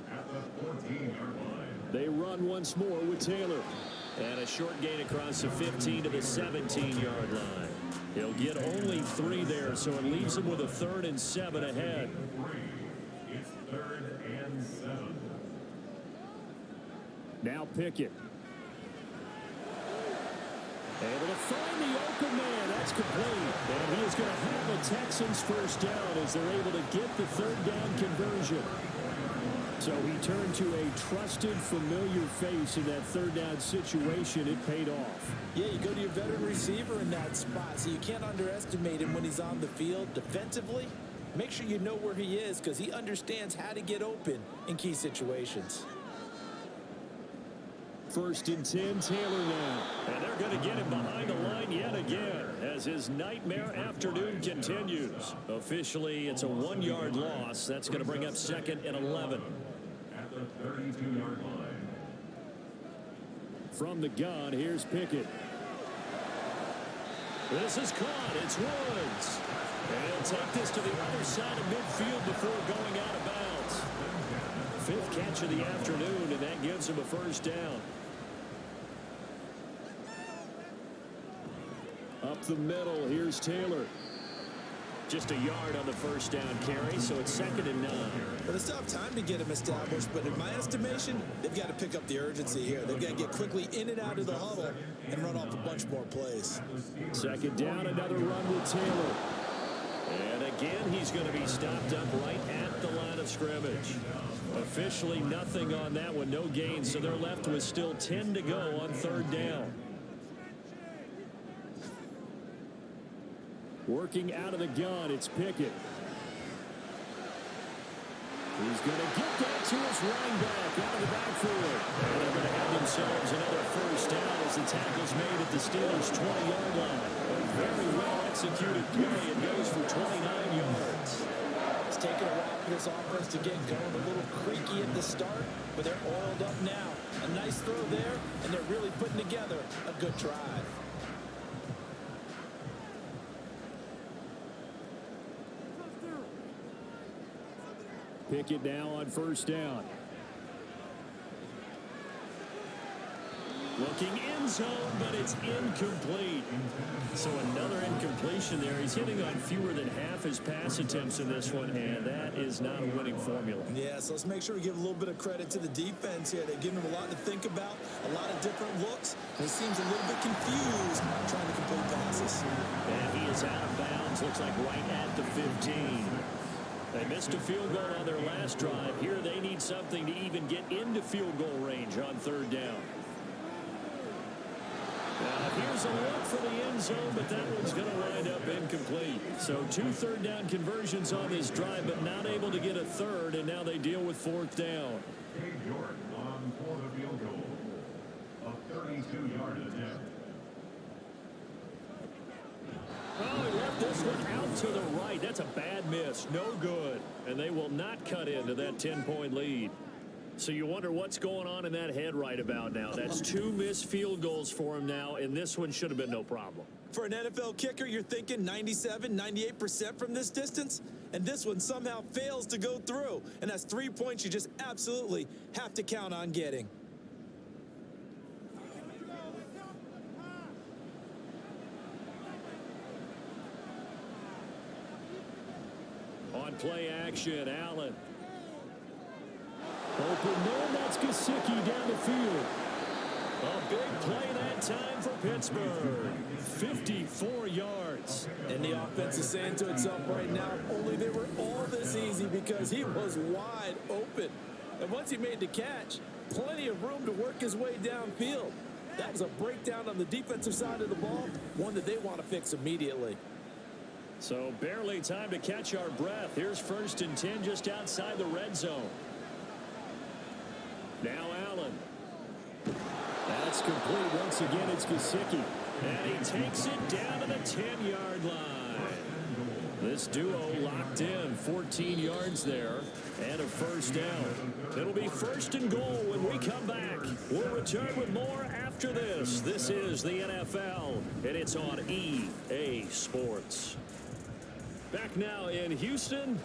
They run once more with Taylor. And a short gain across the 15 to the 17-yard line. He'll get only 3 there, so it leaves him with a 3rd and 7 ahead. It's 3rd and 7. Now Pickett. Able to find the open man. That's complete. And he is going to have a Texans 1st down as they're able to get the 3rd down conversion. So he turned to a trusted, familiar face in that 3rd down situation. It paid off. Yeah, you go to your veteran receiver in that spot, so you can't underestimate him when he's on the field. Defensively, make sure you know where he is because he understands how to get open in key situations. 1st and 10, Taylor now. And they're going to get him behind the line yet again as his nightmare afternoon continues. Officially, it's a 1-yard loss. That's going to bring up 2nd and 11. At the 32-yard line. From the gun, here's Pickett. This is caught. It's Woods. And he'll take this to the other side of midfield before going out of bounds. 5th catch of the afternoon, and that gives him a 1st down. Up the middle, here's Taylor. Just a yard on the 1st down carry, so it's 2nd and 9. Well, they still have time to get him established, but in my estimation, they've got to pick up the urgency here. They've got to get quickly in and out of the huddle and run off a bunch more plays. 2nd down, another run with Taylor. And again, he's going to be stopped up right at the line of scrimmage. Officially nothing on that one, no gain, so they're left with still 10 to go on 3rd down. Working out of the gun, it's Pickett. He's going to get that to his running back out of the backfield. And they're going to have themselves another first down as the tackle's made at the Steelers' 20-yard line. A very well-executed play. It goes for 29 yards. It's taken a while for this offense to get going. A little creaky at the start, but they're oiled up now. A nice throw there, and they're really putting together a good drive. Pickett now on first down. Looking end zone, but it's incomplete. So another incompletion there. He's hitting on fewer than half his pass attempts in this one, and that is not a winning formula. Yeah, so let's make sure we give a little bit of credit to the defense here. They're giving him a lot to think about, a lot of different looks, and he seems a little bit confused trying to complete passes. And he is out of bounds, looks like right at the 15. They missed a field goal on their last drive. Here they need something to even get into field goal range on third down. Here's a look for the end zone, but that one's going to wind up incomplete. So 2 third down conversions on this drive, but not able to get a third, and now they deal with fourth down. Cade York on for the field goal. A 32-yard attempt. Oh, he left this one out to the right. That's a bad miss. No good. And they will not cut into that 10-point lead. So you wonder what's going on in that head right about now. That's 2 missed field goals for him now, and this one should have been no problem. For an NFL kicker, you're thinking 97, 98% from this distance, and this one somehow fails to go through. And that's 3 points you just absolutely have to count on getting. On play action, Allen. Open man, that's Gesicki down the field. A big play that time for Pittsburgh. 54 yards. And the offense is saying to itself right now, only they were all this easy because he was wide open. And once he made the catch, plenty of room to work his way downfield. That was a breakdown on the defensive side of the ball, one that they want to fix immediately. So barely time to catch our breath. Here's 1st and 10 just outside the red zone. Now Allen. That's complete. Once again, it's Gesicki. And he takes it down to the 10-yard line. This duo locked in. 14 yards there and a first down. It'll be 1st and goal when we come back. We'll return with more after this. This is the NFL, and it's on EA Sports. Back now in Houston.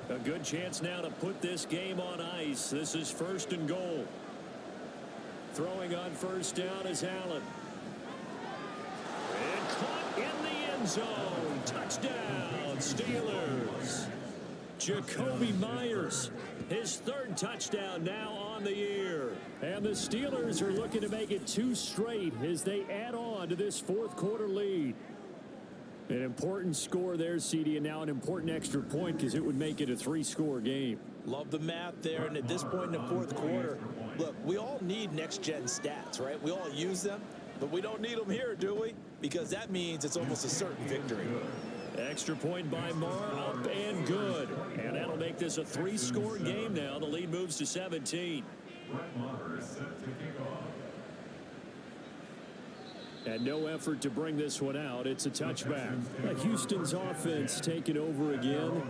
A good chance now to put this game on ice. This is 1st and goal. Throwing on first down is Allen. And caught in the end zone. Touchdown, Steelers. Jacoby Myers, his 3rd touchdown now on the year. And the Steelers are looking to make it 2 straight as they add on to this 4th quarter lead. An important score there, CD, and now an important extra point because it would make it a 3-score game. Love the math there, and at this point in the 4th quarter, look, we all need next-gen stats, right? We all use them, but we don't need them here, do we? Because that means it's almost a certain victory. Extra point by Marr, up and good. And that'll make this a 3-score game now. The lead moves to 17. Brett Maher is set to kick off. And no effort to bring this one out. It's a touchback. Houston's offense taking over again.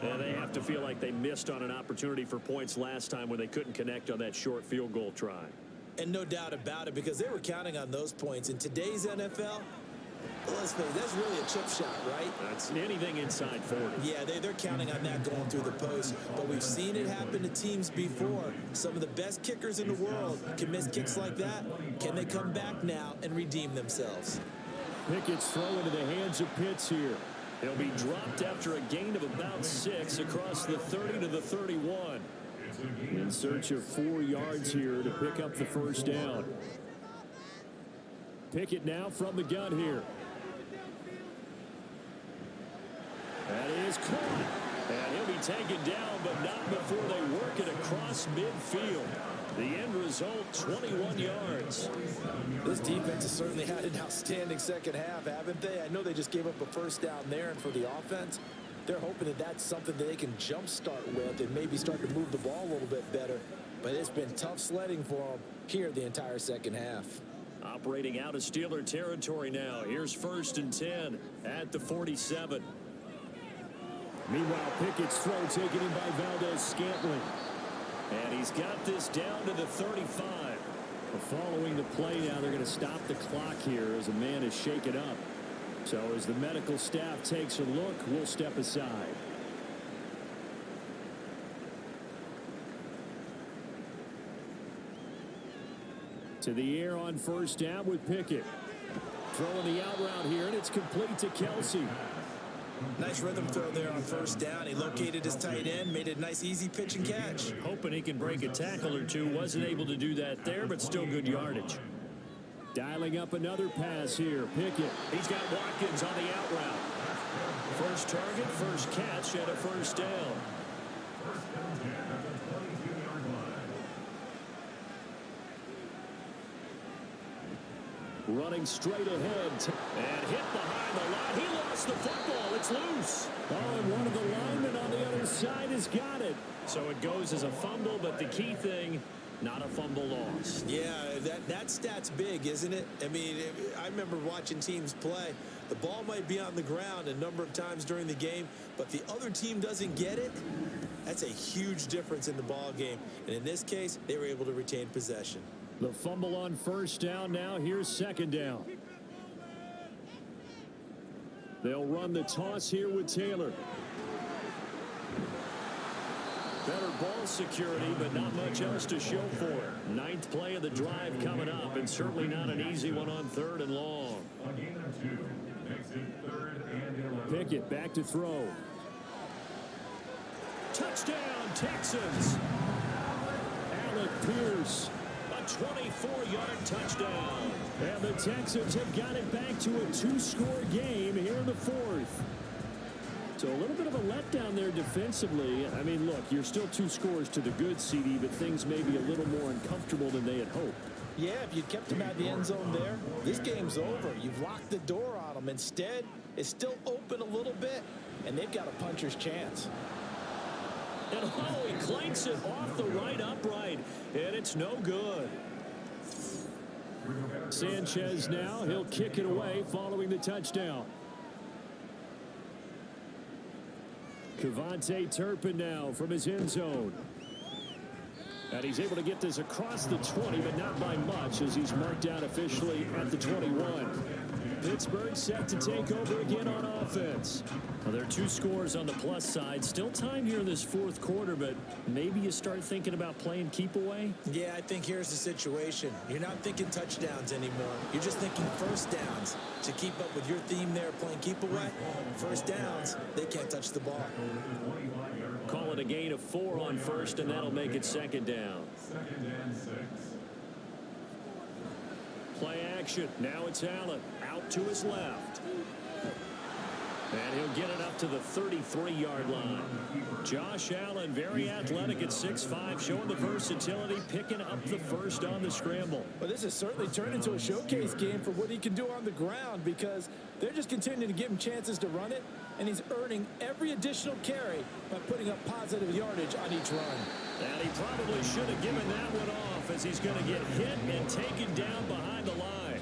And they have to feel like they missed on an opportunity for points last time when they couldn't connect on that short field goal try. And no doubt about it, because they were counting on those points. In today's NFL, let's face it, that's really a chip shot, right? That's anything inside 40. Yeah, they're counting on that going through the post. But we've seen it happen to teams before. Some of the best kickers in the world can miss kicks like that. Can they come back now and redeem themselves? Pickett's throw into the hands of Pitts here. He'll be dropped after a gain of about 6 across the 30 to the 31. In search of 4 yards here to pick up the first down. Pickett now from the gun here. That is caught. And he'll be taken down, but not before they work it across midfield. The end result, 21 yards. This defense has certainly had an outstanding second half, haven't they? I know they just gave up a first down there, and for the offense, They're hoping that that's something that they can jumpstart with and maybe start to move the ball a little bit better. But it's been tough sledding for them here the entire second half. Operating out of Steeler territory now. Here's 1st and 10 at the 47. Meanwhile, Pickett's throw taken in by Valdez-Scantling. And he's got this down to the 35. Following the play now, they're going to stop the clock here as a man is shaken up. So as the medical staff takes a look, we'll step aside. To the air on 1st down with Pickett. Throwing the out route here, and it's complete to Kelsey. Nice rhythm throw there on 1st down. He located his tight end, made it a nice, easy pitch and catch. Hoping he can break a tackle or two. Wasn't able to do that there, but still good yardage. Dialing up another pass here. Pickett. He's got Watkins on the out route. First target, first catch, and a 1st down. Running straight ahead. And hit behind the line. He lost the football. It's loose. Oh, and one of the linemen on the other side has got it. So it goes as a fumble, but the key thing, not a fumble lost. Yeah, that stat's big, isn't it? I mean, I remember watching teams play. The ball might be on the ground a number of times during the game, but the other team doesn't get it. That's a huge difference in the ball game. And in this case, they were able to retain possession. The fumble on 1st down now. Here's 2nd down. They'll run the toss here with Taylor. Better ball security, but not much else to show for it. 9th play of the drive coming up, and certainly not an easy one on 3rd and long. A gain of 2 makes it 3rd and 11. Pickett back to throw. Touchdown, Texans. Alec Pierce. A 24-yard touchdown. And the Texans have got it back to a 2-score game here in the 4th. So a little bit of a letdown there defensively. I mean, look, you're still 2 scores to the good, CD, but things may be a little more uncomfortable than they had hoped. Yeah, if you kept him out of the end zone there, this game's over. You've locked the door on him. Instead, it's still open a little bit, and they've got a puncher's chance. And oh, he clanks it off the right upright, and it's no good. Sanchez now, he'll kick it away following the touchdown. Cavante Turpin now from his end zone. And he's able to get this across the 20, but not by much as he's marked out officially at the 21. Pittsburgh set to take over again on offense. Well, there are 2 scores on the plus side. Still time here in this 4th quarter, but maybe you start thinking about playing keep away? Yeah, I think here's the situation. You're not thinking touchdowns anymore. You're just thinking 1st downs. To keep up with your theme there, playing keep away, 1st downs, they can't touch the ball. Call it a gain of 4 on 1st, and that'll make it 2nd down. 2nd and 6. Play action. Now it's Allen. Out to his left. And he'll get it up to the 33-yard line. Josh Allen, very athletic at 6'5", showing the versatility, picking up the 1st on the scramble. Well, this has certainly turned into a showcase game for what he can do on the ground because they're just continuing to give him chances to run it, and he's earning every additional carry by putting up positive yardage on each run. And he probably should have given that one off as he's going to get hit and taken down behind the line.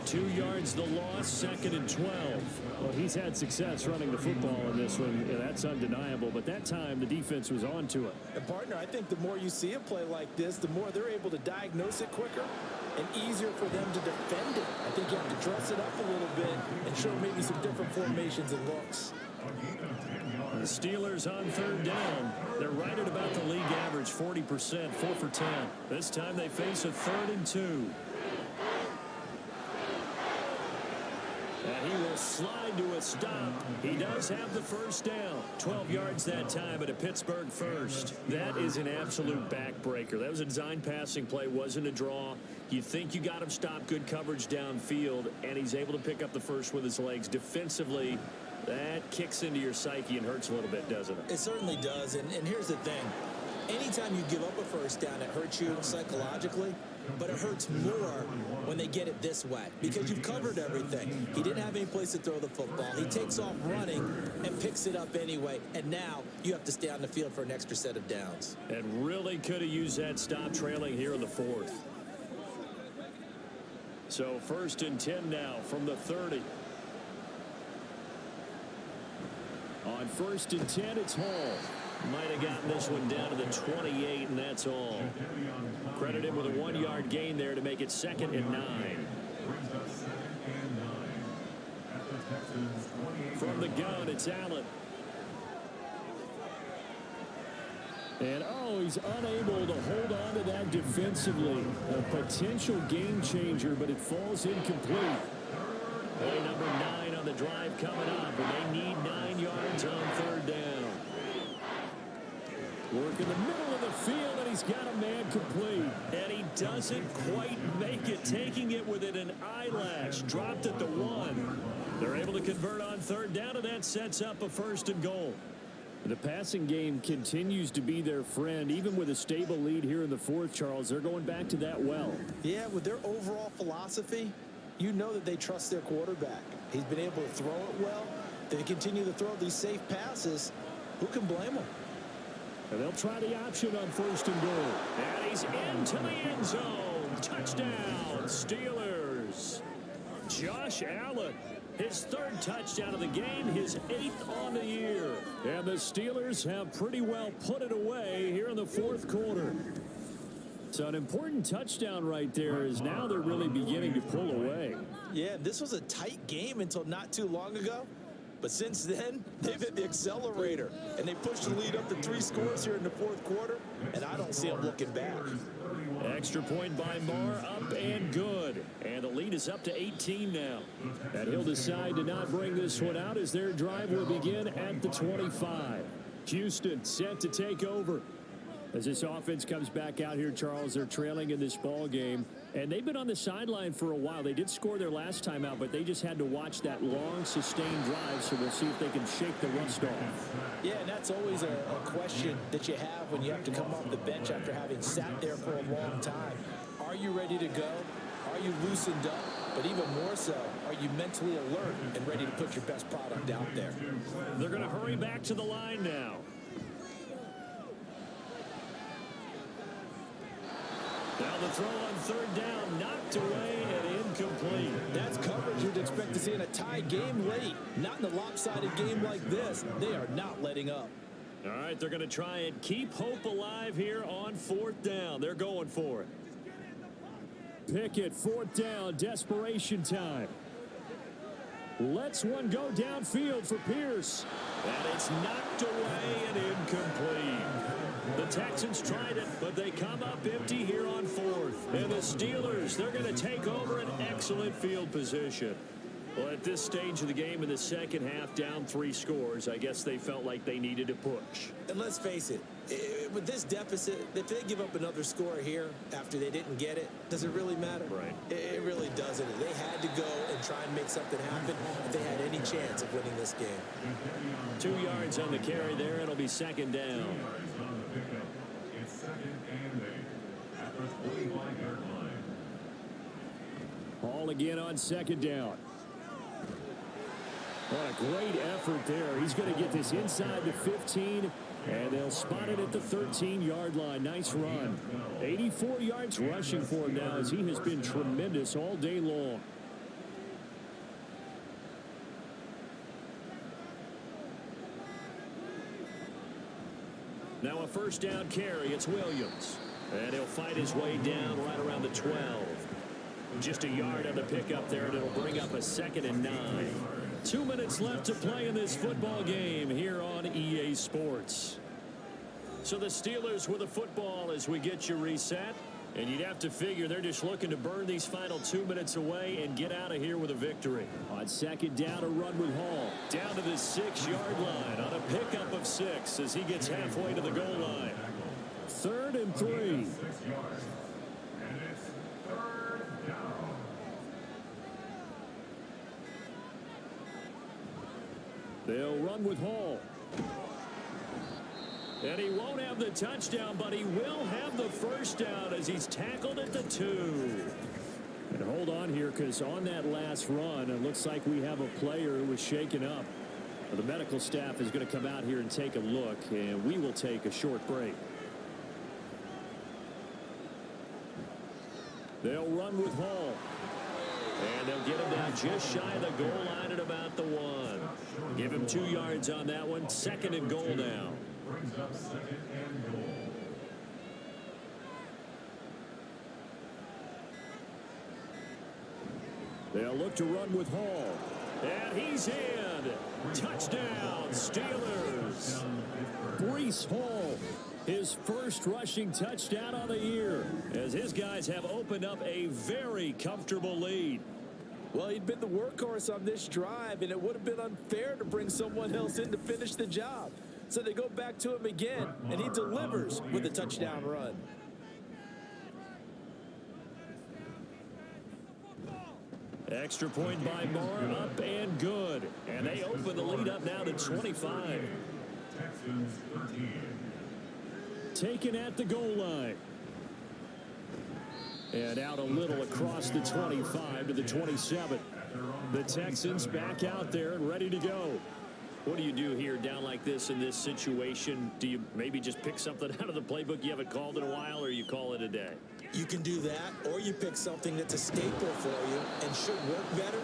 2 yards the loss, 2nd and 12. Well, he's had success running the football in this one. Yeah, that's undeniable. But that time, the defense was on to it. And, partner, I think the more you see a play like this, the more they're able to diagnose it quicker and easier for them to defend it. I think you have to dress it up a little bit and show maybe some different formations and looks. The Steelers on 3rd down. They're right at about the league average, 40%, 4 for 10. This time they face a 3rd and 2. And he will slide to a stop. He does have the 1st down. 12 yards that time at a Pittsburgh 1st. That is an absolute backbreaker. That was a design passing play, wasn't a draw. You think you got him stopped, good coverage downfield, and he's able to pick up the 1st with his legs. Defensively, that kicks into your psyche and hurts a little bit, doesn't it? It certainly does, and here's the thing. Anytime you give up a 1st down, it hurts you psychologically. but it hurts more when they get it this way because you've covered everything. He didn't have any place to throw the football. He takes off running and picks it up anyway, and now you have to stay on the field for an extra set of downs. And really could have used that stop trailing here in the fourth. So 1st and 10 now from the 30. On 1st and 10, it's Hall. Might have gotten this one down to the 28, and that's all. Credit him with a 1-yard gain there to make it 2nd and 9. From the gun, it's Allen. And, he's unable to hold on to that defensively. A potential game changer, but it falls incomplete. Play number 9 on the drive coming up, and they need 9 yards on 3rd down. Work in the middle of the field, and he's got a man complete. And he doesn't quite make it, taking it within an eyelash. Dropped at the 1. They're able to convert on 3rd down, and that sets up a 1st and goal. The passing game continues to be their friend. Even with a stable lead here in the 4th, Charles, they're going back to that well. Yeah, with their overall philosophy, you know that they trust their quarterback. He's been able to throw it well. They continue to throw these safe passes. Who can blame them? And they'll try the option on 1st and goal. And he's into the end zone. Touchdown, Steelers. Josh Allen, his 3rd touchdown of the game, his 8th on the year. And the Steelers have pretty well put it away here in the 4th quarter. So an important touchdown right there is now they're really beginning to pull away. Yeah, this was a tight game until not too long ago. But since then, they've hit the accelerator, and they pushed the lead up to 3 scores here in the 4th quarter, and I don't see them looking back. Extra point by Marr, up and good. And the lead is up to 18 now. And he'll decide to not bring this one out as their drive will begin at the 25. Houston set to take over. As this offense comes back out here, Charles, they're trailing in this ball game. And they've been on the sideline for a while. They did score their last time out, but they just had to watch that long, sustained drive, so we'll see if they can shake the rust off. Yeah, and that's always a question that you have when you have to come off the bench after having sat there for a long time. Are you ready to go? Are you loosened up? But even more so, are you mentally alert and ready to put your best product out there? They're going to hurry back to the line now. Now the throw on 3rd down, knocked away and incomplete. That's coverage you'd expect to see in a tie game late. Not in a lopsided game like this. They are not letting up. All right, they're going to try and keep hope alive here on 4th down. They're going for it. Pickett, 4th down, desperation time. Lets one go downfield for Pierce. And it's knocked away and incomplete. The Texans tried it, but they come up empty here on 4th. And the Steelers, they're going to take over an excellent field position. Well, at this stage of the game in the 2nd half, down 3 scores, I guess they felt like they needed to push. And let's face it, with this deficit, if they give up another score here after they didn't get it, does it really matter? Right. It really doesn't. They had to go and try and make something happen if they had any chance of winning this game. 2 yards on the carry there. It'll be 2nd down. It's 2nd and 8 at the 45-yard line. Hall again on 2nd down. What a great effort there. He's going to get this inside the 15, and they'll spot it at the 13-yard line. Nice run. 84 yards rushing for him now as he has been tremendous all day long. Now a 1st down carry. It's Williams. And he'll fight his way down right around the 12. Just a yard on the pickup there, and it'll bring up a 2nd and 9. 2 minutes left to play in this football game here on EA Sports. So the Steelers with the football as we get you reset. And you'd have to figure they're just looking to burn these final 2 minutes away and get out of here with a victory. On 2nd down, a run with Hall. Down to the 6-yard line on a pickup of 6 as he gets halfway to the goal line. 3rd and 3. 6 yards. And it's 3rd down. They'll run with Hall. And he won't have the touchdown, but he will have the first down as he's tackled at the 2. And hold on here, because on that last run, it looks like we have a player who was shaken up. The medical staff is going to come out here and take a look, and we will take a short break. They'll run with Hall. And they'll get him down just shy of the goal line at about the 1. Give him 2 yards on that one. 2nd and goal now. Brings up 2nd and goal. They'll look to run with Hall. And he's in. Touchdown, Steelers. Breece Hall, his first rushing touchdown on the year, as his guys have opened up a very comfortable lead. Well, he'd been the workhorse on this drive, and it would have been unfair to bring someone else in to finish the job. So they go back to him again, and he delivers with a touchdown run. Extra point by Marr, up and good. And they open the lead up now to 25. Texans 13. taken at the goal line. And out a little across the 25 to the 27. The Texans back out there and ready to go. What do you do here down like this in this situation? Do you maybe just pick something out of the playbook you haven't called in a while, or you call it a day? You can do that, or you pick something that's a staple for you and should work better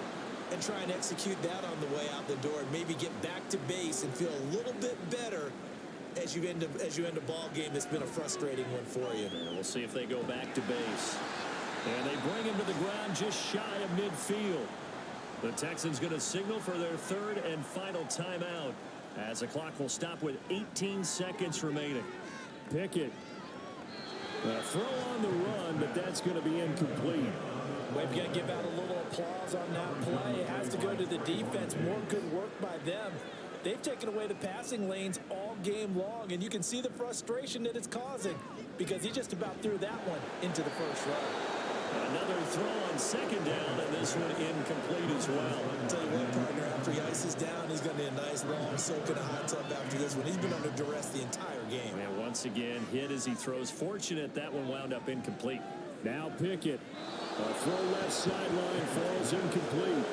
and try and execute that on the way out the door and maybe get back to base and feel a little bit better as you end a ball game that's been a frustrating one for you. And we'll see if they go back to base. And they bring him to the ground just shy of midfield. The Texans going to signal for their third and final timeout as the clock will stop with 18 seconds remaining. Pickett. A throw on the run, but that's going to be incomplete. We've got to give out a little applause on that play. It has to go to the defense. More good work by them. They've taken away the passing lanes all game long, and you can see the frustration that it's causing because he just about threw that one into the first row. Another throw on second down, and this one incomplete as well. I'll tell you what, partner, after he ices down, he's going to be a nice long soak in a hot tub after this one. He's been under duress the entire game. And once again, hit as he throws. Fortunate that one wound up incomplete. Now Pickett. A throw left sideline falls incomplete.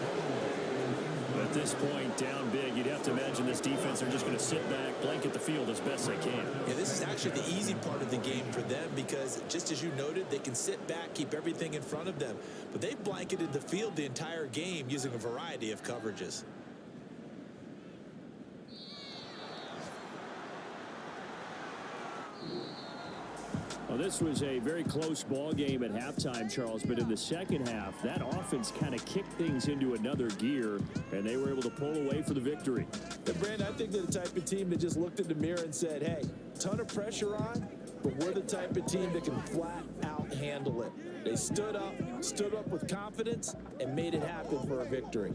At this point, down big, you'd have to imagine this defense are just going to sit back, blanket the field as best they can. Yeah, this is actually the easy part of the game for them because, just as you noted, they can sit back, keep everything in front of them. But they've blanketed the field the entire game using a variety of coverages. Well, this was a very close ball game at halftime, Charles, but in the second half, that offense kind of kicked things into another gear, and they were able to pull away for the victory. And Brandon, I think they're the type of team that just looked in the mirror and said, hey, ton of pressure on, but we're the type of team that can flat out handle it. They stood up with confidence, and made it happen for a victory.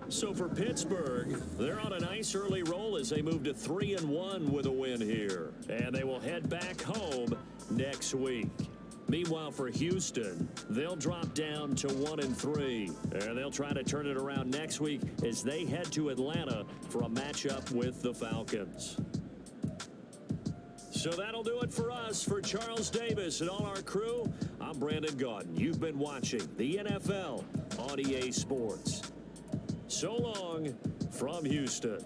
So for Pittsburgh, they're on a nice early roll as they move to 3-1 with a win here. And they will head back home next week. Meanwhile, for Houston, they'll drop down to 1-3. And they'll try to turn it around next week as they head to Atlanta for a matchup with the Falcons. So that'll do it for us. For Charles Davis and all our crew, I'm Brandon Gaudin. You've been watching the NFL on EA Sports. So long from Houston.